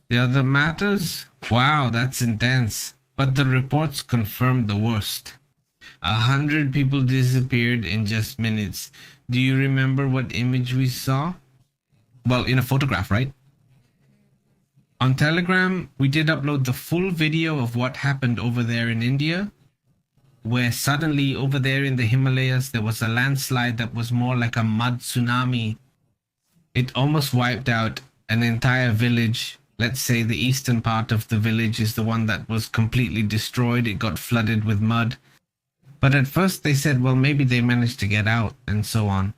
The other matters? Wow, that's intense. But the reports confirmed the worst. 100 people disappeared in just minutes. Do you remember what image we saw? Well, in a photograph, right? On Telegram, we did upload the full video of what happened over there in India, where suddenly over there in the Himalayas, there was a landslide that was more like a mud tsunami. It almost wiped out an entire village. Let's say the eastern part of the village is the one that was completely destroyed. It got flooded with mud. But at first they said, well, maybe they managed to get out and so on.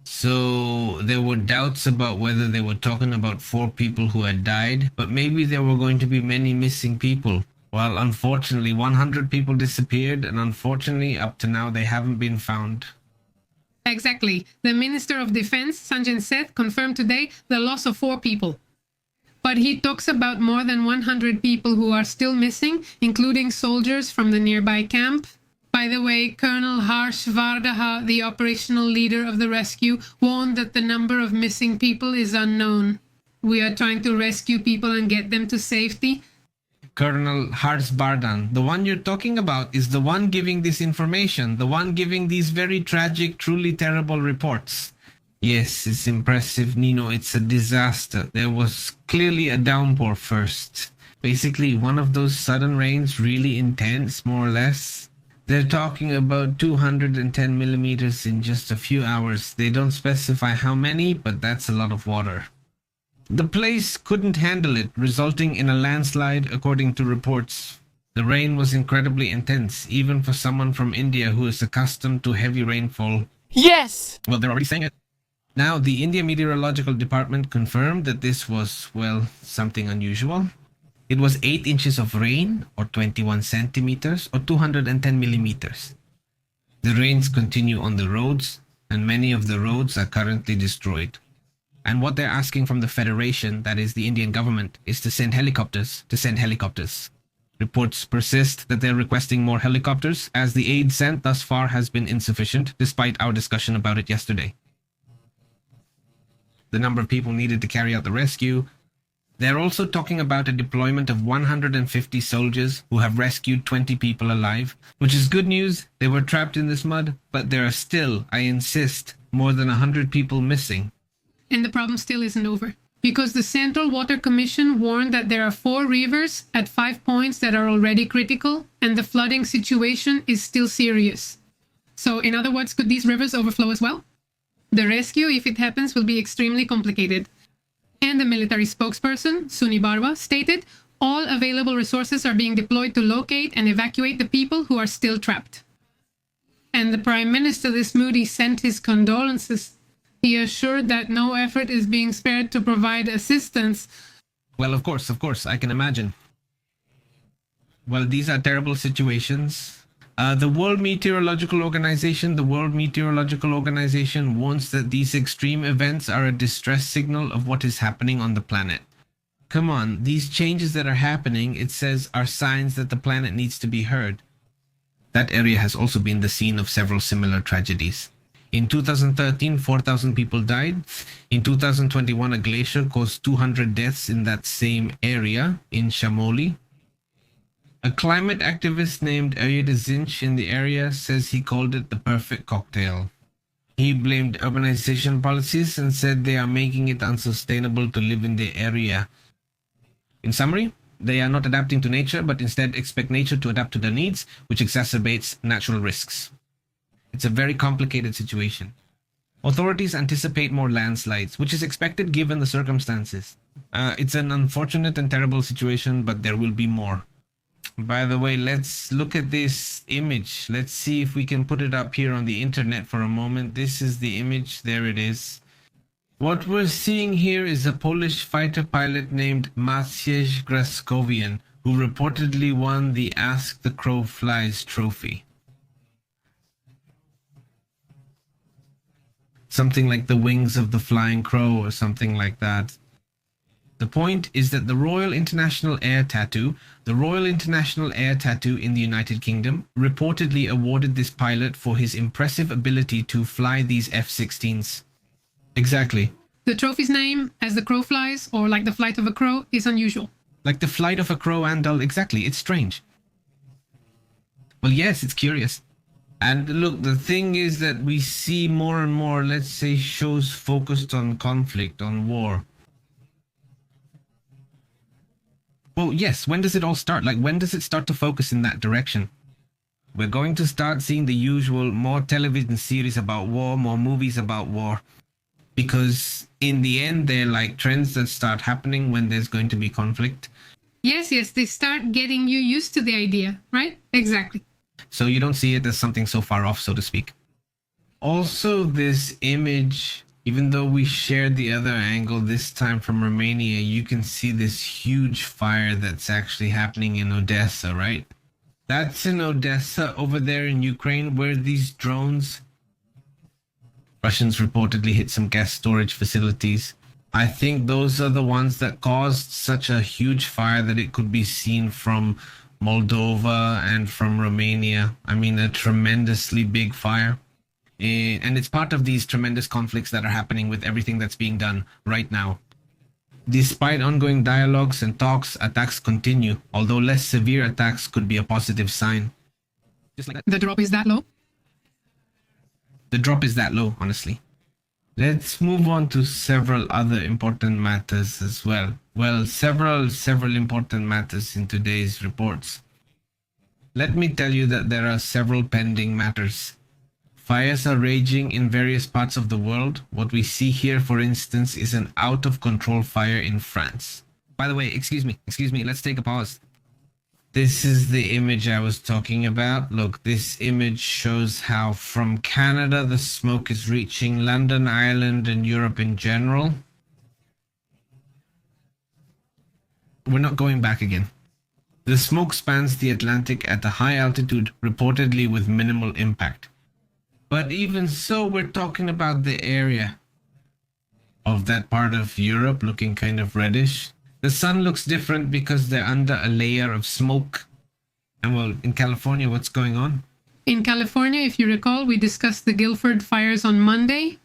So there were doubts about whether they were talking about 4 people who had died, but maybe there were going to be many missing people. Well, unfortunately, 100 people disappeared, and unfortunately, up to now, they haven't been found. Exactly. The Minister of Defense, Sanjay Seth, confirmed today the loss of 4 people. But he talks about more than 100 people who are still missing, including soldiers from the nearby camp. By the way, Colonel Harsh Vardha, the operational leader of the rescue, warned that the number of missing people is unknown. We are trying to rescue people and get them to safety. Colonel Harsh Vardhan, the one you're talking about, is the one giving this information, the one giving these very tragic, truly terrible reports. Yes, it's impressive, Nino. It's a disaster. There was clearly a downpour first. Basically, one of those sudden rains, really intense, more or less. They're talking about 210 millimeters in just a few hours. They don't specify how many, but that's a lot of water. The place couldn't handle it, resulting in a landslide, according to reports. The rain was incredibly intense, even for someone from India who is accustomed to heavy rainfall. Yes! Well, they're already saying it. Now, the India Meteorological Department confirmed that this was, well, something unusual. It was 8 inches of rain, or 21 centimeters, or 210 millimeters. The rains continue on the roads, and many of the roads are currently destroyed. And what they're asking from the Federation, that is the Indian government, is to send helicopters. Reports persist that they're requesting more helicopters, as the aid sent thus far has been insufficient, despite our discussion about it yesterday. The number of people needed to carry out the rescue. They're also talking about a deployment of 150 soldiers who have rescued 20 people alive, which is good news. They were trapped in this mud, but there are still, I insist, more than 100 people missing. And the problem still isn't over, because the Central Water Commission warned that there are 4 rivers at 5 points that are already critical, and the flooding situation is still serious. So, in other words, could these rivers overflow as well? The rescue, if it happens, will be extremely complicated. And the military spokesperson, Suni Barwa, stated, all available resources are being deployed to locate and evacuate the people who are still trapped. And the Prime Minister this Moody sent his condolences. He assured that no effort is being spared to provide assistance. Well, of course, I can imagine. Well, these are terrible situations. The World Meteorological Organization warns that these extreme events are a distress signal of what is happening on the planet. Come on, these changes that are happening, it says, are signs that the planet needs to be heard. That area has also been the scene of several similar tragedies. In 2013, 4,000 people died. In 2021, a glacier caused 200 deaths in that same area in Shamoli. A climate activist named Ayuda Zinch in the area says he called it the perfect cocktail. He blamed urbanization policies and said they are making it unsustainable to live in the area. In summary, they are not adapting to nature, but instead expect nature to adapt to their needs, which exacerbates natural risks. It's a very complicated situation. Authorities anticipate more landslides, which is expected given the circumstances. It's an unfortunate and terrible situation, but there will be more. By the way, let's look at this image. Let's see if we can put it up here on the internet for a moment. This is the image. There it is. What we're seeing here is a Polish fighter pilot named Maciej Graskowian, who reportedly won the Ask the Crow Flies trophy. Something like the wings of the flying crow or something like that. The point is that the Royal International Air Tattoo in the United Kingdom, reportedly awarded this pilot for his impressive ability to fly these F-16s. Exactly. The trophy's name, As the Crow Flies, or Like the Flight of a Crow, is unusual. Like the flight of a crow and dull. Exactly, it's strange. Well, yes, it's curious. And look, the thing is that we see more and more, let's say, shows focused on conflict, on war. Well, yes, when does it all start? Like, when does it start to focus in that direction? We're going to start seeing the usual, more television series about war, more movies about war. Because in the end, they're like trends that start happening when there's going to be conflict. Yes, they start getting you used to the idea, right? Exactly. So you don't see it as something so far off, so to speak. Also, this image, even though we shared the other angle this time from Romania, you can see this huge fire that's actually happening in Odessa, right? That's in Odessa over there in Ukraine, where these drones... Russians reportedly hit some gas storage facilities. I think those are the ones that caused such a huge fire that it could be seen from Moldova and from Romania. I mean, a tremendously big fire. And it's part of these tremendous conflicts that are happening with everything that's being done right now. Despite ongoing dialogues and talks, attacks continue, although less severe attacks could be a positive sign. Just like that. The drop is that low? The drop is that low, honestly. Let's move on to several other important matters as well. Well, several important matters in today's reports. Let me tell you that there are several pending matters. Fires are raging in various parts of the world. What we see here, for instance, is an out-of-control fire in France. By the way, excuse me, let's take a pause. This is the image I was talking about. Look, this image shows how from Canada the smoke is reaching London, Ireland, and Europe in general. We're not going back again. The smoke spans the Atlantic at a high altitude, reportedly with minimal impact. But even so, we're talking about the area of that part of Europe looking kind of reddish. The sun looks different because they're under a layer of smoke. And well, in California, what's going on? In California, if you recall, we discussed the Guilford fires on Monday.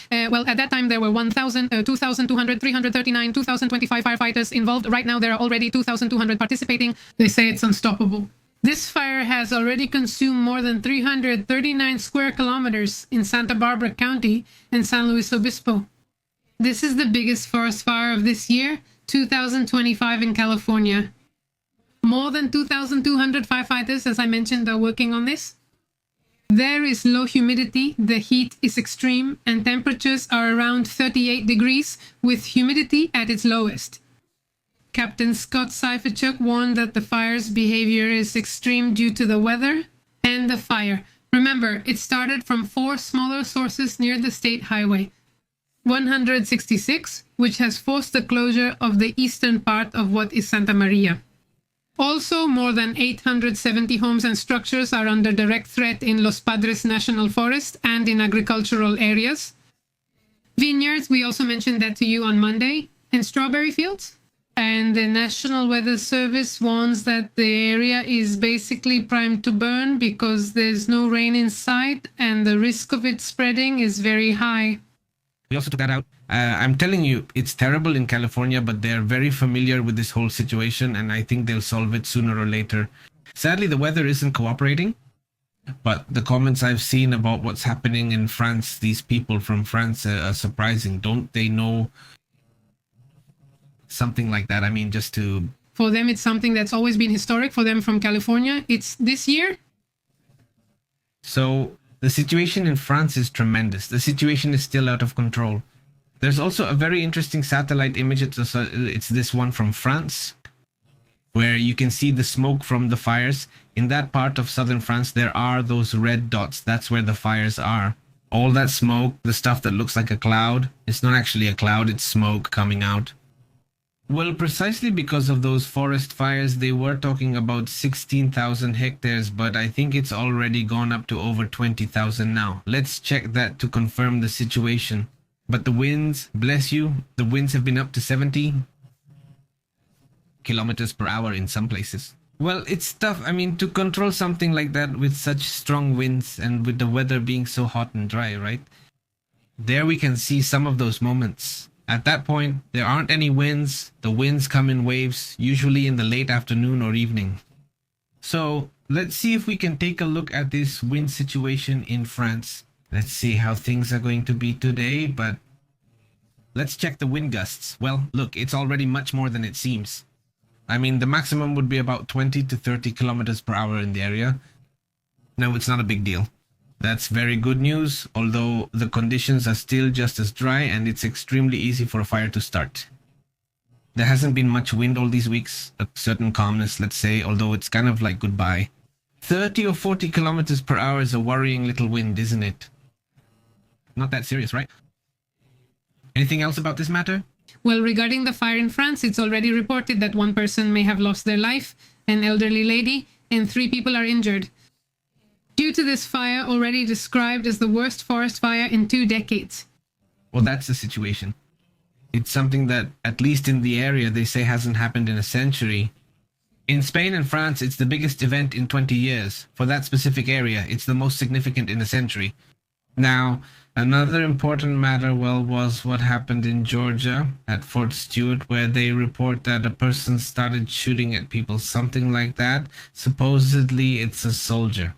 Well, at that time, there were 2,200, 339, 2,025 firefighters involved. Right now, there are already 2,200 participating. They say it's unstoppable. This fire has already consumed more than 339 square kilometers in Santa Barbara County and San Luis Obispo. This is the biggest forest fire of this year, 2025 in California. More than 2,200 firefighters, as I mentioned, are working on this. There is low humidity, the heat is extreme, and temperatures are around 38 degrees, with humidity at its lowest. Captain Scott Seifachuk warned that the fire's behavior is extreme due to the weather and the fire. Remember, it started from 4 smaller sources near the state highway. 166, which has forced the closure of the eastern part of what is Santa Maria. Also, more than 870 homes and structures are under direct threat in Los Padres National Forest and in agricultural areas. Vineyards, we also mentioned that to you on Monday, and strawberry fields. And the National Weather Service warns that the area is basically primed to burn because there's no rain in sight and the risk of it spreading is very high. We also took that out. I'm telling you, it's terrible in California, but they're very familiar with this whole situation, and I think they'll solve it sooner or later. Sadly, the weather isn't cooperating, but the comments I've seen about what's happening in France, these people from France are surprising. Don't they know something like that? I mean, just to... For them, it's something that's always been historic. For them from California, it's this year. So the situation in France is tremendous. The situation is still out of control. There's also a very interesting satellite image. It's this one from France, where you can see the smoke from the fires. In that part of southern France, there are those red dots. That's where the fires are. All that smoke, the stuff that looks like a cloud, it's not actually a cloud, it's smoke coming out. Well, precisely because of those forest fires, they were talking about 16,000 hectares, but I think it's already gone up to over 20,000 now. Let's check that to confirm the situation. But the winds, bless you, the winds have been up to 70 kilometers per hour in some places. Well, it's tough. I mean, to control something like that with such strong winds and with the weather being so hot and dry, right? There we can see some of those moments. At that point, there aren't any winds. The winds come in waves, usually in the late afternoon or evening. So let's see if we can take a look at this wind situation in France. Let's see how things are going to be today, but let's check the wind gusts. Well, look, it's already much more than it seems. I mean, the maximum would be about 20 to 30 kilometers per hour in the area. No, it's not a big deal. That's very good news, although the conditions are still just as dry and it's extremely easy for a fire to start. There hasn't been much wind all these weeks, a certain calmness, let's say, although it's kind of like goodbye. 30 or 40 kilometers per hour is a worrying little wind, isn't it? Not that serious, right? Anything else about this matter? Well, regarding the fire in France, it's already reported that one person may have lost their life, an elderly lady, and 3 people are injured. Due to this fire already described as the worst forest fire in 2 decades. Well, that's the situation. It's something that, at least in the area, they say hasn't happened in a century. In Spain and France, it's the biggest event in 20 years. For that specific area, it's the most significant in a century. Now, another important matter, was what happened in Georgia at Fort Stewart, where they report that a person started shooting at people, something like that. Supposedly, it's a soldier.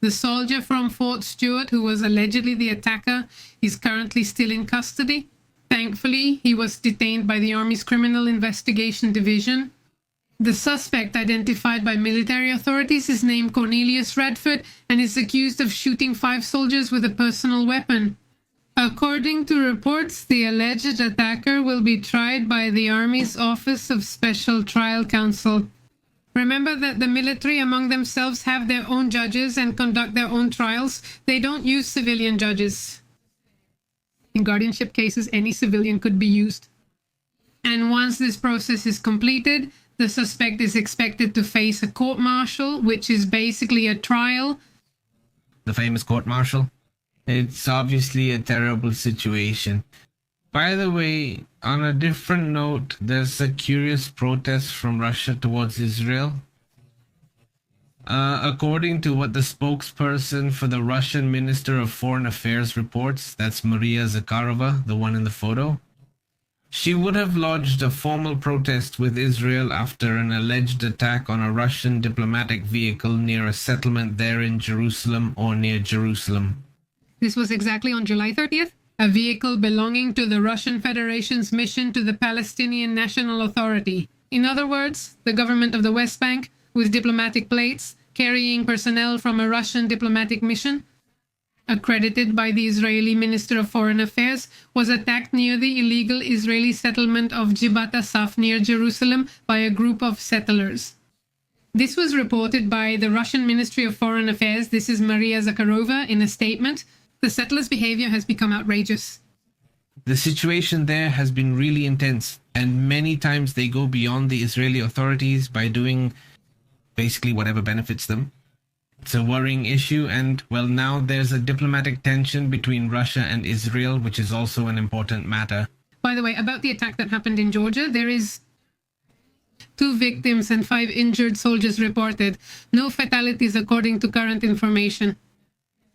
The soldier from Fort Stewart, who was allegedly the attacker, is currently still in custody. Thankfully, he was detained by the Army's Criminal Investigation Division. The suspect, identified by military authorities, is named Cornelius Radford and is accused of shooting 5 soldiers with a personal weapon. According to reports, the alleged attacker will be tried by the Army's Office of Special Trial Counsel. Remember that the military among themselves have their own judges and conduct their own trials. They don't use civilian judges. In guardianship cases, any civilian could be used. And once this process is completed, the suspect is expected to face a court-martial, which is basically a trial. The famous court-martial? It's obviously a terrible situation. By the way, on a different note, there's a curious protest from Russia towards Israel. According to what the spokesperson for the Russian Minister of Foreign Affairs reports, that's Maria Zakharova, the one in the photo, she would have lodged a formal protest with Israel after an alleged attack on a Russian diplomatic vehicle near a settlement there in Jerusalem or near Jerusalem. This was exactly on July 30th. A vehicle belonging to the Russian Federation's mission to the Palestinian National Authority. In other words, the government of the West Bank, with diplomatic plates, carrying personnel from a Russian diplomatic mission, accredited by the Israeli Minister of Foreign Affairs, was attacked near the illegal Israeli settlement of Jibat Asaf near Jerusalem by a group of settlers. This was reported by the Russian Ministry of Foreign Affairs. This is Maria Zakharova in a statement. The settlers' behavior has become outrageous. The situation there has been really intense, and many times they go beyond the Israeli authorities by doing basically whatever benefits them. It's a worrying issue, and, well, now there's a diplomatic tension between Russia and Israel, which is also an important matter. By the way, about the attack that happened in Georgia, there is 2 victims and 5 injured soldiers reported. No fatalities according to current information.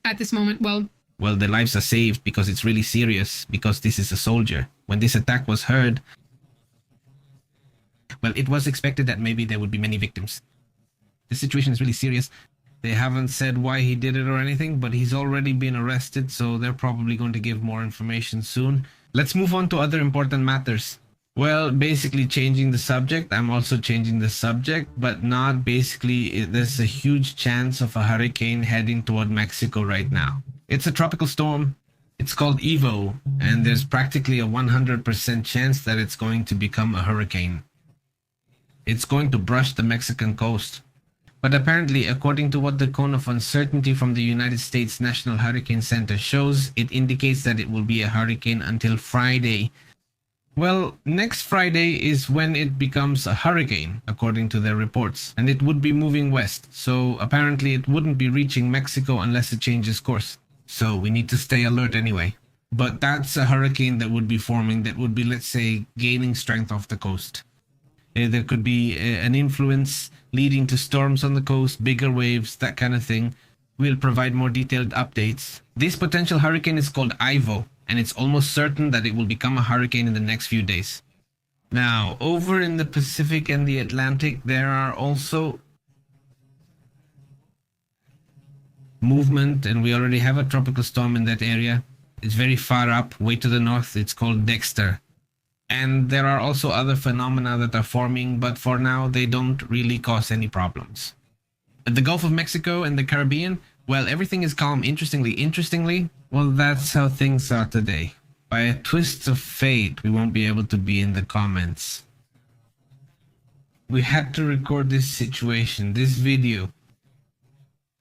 At this moment, well, their lives are saved because it's really serious, because this is a soldier. When this attack was heard, well, it was expected that maybe there would be many victims. The situation is really serious. They haven't said why he did it or anything, but he's already been arrested, so they're probably going to give more information soon. Let's move on to other important matters. Well, basically changing the subject. I'm also changing the subject, but not basically. There's a huge chance of a hurricane heading toward Mexico right now. It's a tropical storm. It's called Evo, and there's practically a 100% chance that it's going to become a hurricane. It's going to brush the Mexican coast. But apparently, according to what the cone of uncertainty from the United States National Hurricane Center shows, it indicates that it will be a hurricane until Friday. Well, next Friday is when it becomes a hurricane, according to their reports, and it would be moving west, so apparently it wouldn't be reaching Mexico unless it changes course. So we need to stay alert anyway. But that's a hurricane that would be forming, that would be, let's say, gaining strength off the coast. There could be an influence leading to storms on the coast, bigger waves, that kind of thing. We'll provide more detailed updates. This potential hurricane is called Ivo, and it's almost certain that it will become a hurricane in the next few days. Now, over in the Pacific and the Atlantic, there are also movement, and we already have a tropical storm in that area. It's very far up, way to the north. It's called Dexter. And there are also other phenomena that are forming, but for now, they don't really cause any problems. At the Gulf of Mexico and the Caribbean, well, everything is calm. Interestingly, well, that's how things are today. By a twist of fate, we won't be able to be in the comments. We had to record this situation, this video,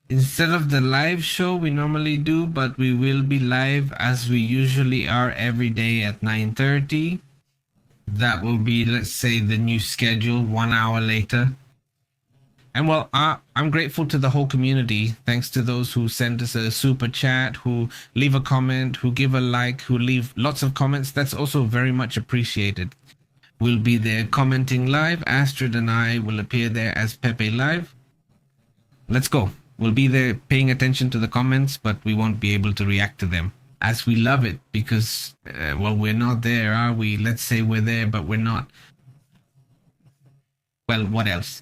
instead of the live show we normally do, but we will be live as we usually are every day at 9:30. That will be, let's say, the new schedule 1 hour later. And well, I'm grateful to the whole community. Thanks to those who send us a super chat, who leave a comment, who give a like, who leave lots of comments. That's also very much appreciated. We'll be there commenting live. Astrid and I will appear there as Pepe Live. Let's go. We'll be there paying attention to the comments, but we won't be able to react to them. As we love it, because, well, we're not there, are we? Let's say we're there, but we're not. Well, what else?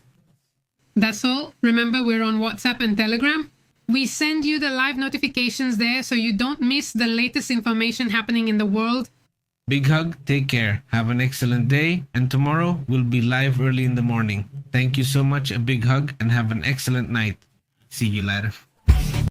That's all. Remember, we're on WhatsApp and Telegram. We send you the live notifications there so you don't miss the latest information happening in the world. Big hug, take care, have an excellent day, and tomorrow we'll be live early in the morning. Thank you so much, a big hug, and have an excellent night. See you later.